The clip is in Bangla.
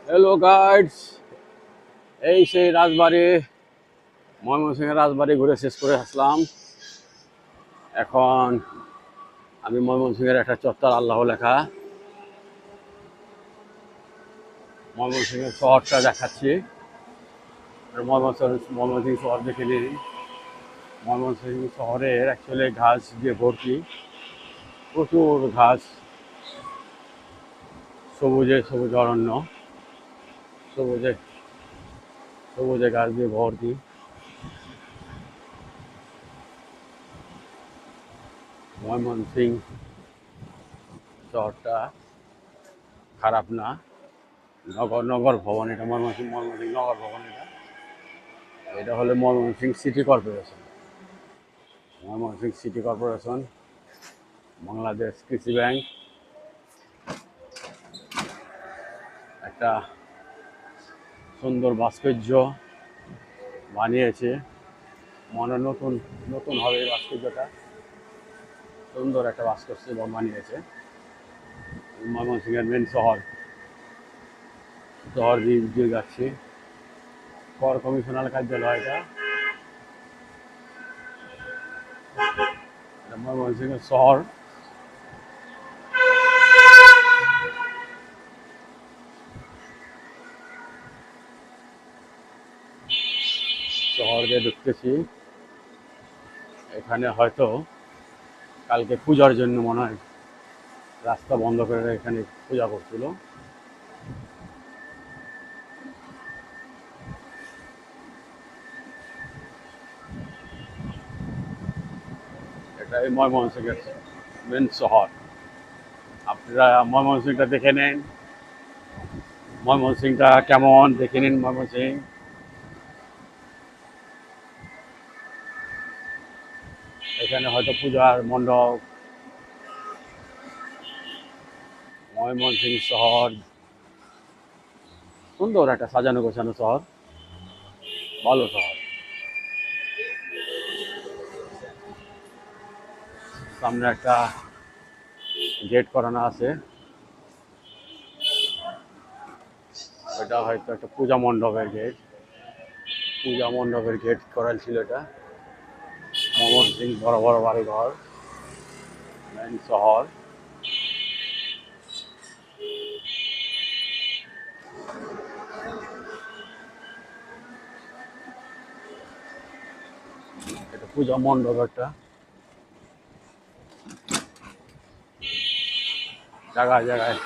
হ্যালো গাইডস, এই সেই রাজবাড়ি, ময়মনসিংহের রাজবাড়ি ঘুরে শেষ করে আসলাম। এখন আমি ময়মনসিংহের একটা চত্বর আল্লাহ লেখা ময়মনসিংহের শহরটা দেখাচ্ছি। ময়মনসিংহ শহর দেখে নিন। ময়মনসিংহ শহরের অ্যাকচুয়ালি ঘাস দিয়ে ভর্তি, প্রচুর ঘাস, সবুজে সবুজ অরণ্য, সবুজে সবুজে ঘাস দিয়ে ভর্তি। ময়মনসিংহ শহরটা খারাপ না। নগর ভবন, এটা ময়মনসিংহ নগর ভবন। এটা হলো Mymensingh city corporation. Mymensingh city corporation, Bangladesh কৃষি ব্যাংক। একটা সুন্দর ভাস্কর্য বানিয়েছে, মনে নতুন নতুন হবে এই ভাস্কর্যটা। সুন্দর একটা ভাস্কর্য বানিয়েছে। ময়মনসিংহের মেন শহর দিয়ে যাচ্ছি। কর কমিশনার কার্যালয় এটা ময়মনসিংহের শহর। শহর দিয়ে ঢুকতেছি। এখানে হয়তো কালকে পূজার জন্য মনে হয় রাস্তা বন্ধ করে এখানে পূজা করছিল। এটাই ময়মনসিংহের মেন শহর। আপনারা ময়মনসিংহটা দেখে নেন, ময়মনসিংহটা কেমন দেখে নিন। ময়মনসিংহ এখানে হয়তো পূজার মণ্ডপ। ময়মনসিংহ শহর সুন্দর একটা সাজানো গোছানো শহর, ভালো শহর। সামনে একটা গেট করানো আছে, এটা হয়তো একটা পূজা মণ্ডপের গেট করাল ছিল এটা। ময়মনসিংহ বড় বড় বাড়িঘর, মেন শহর। এটা পূজা মণ্ডপ একটা, জায়গায় জায়গায়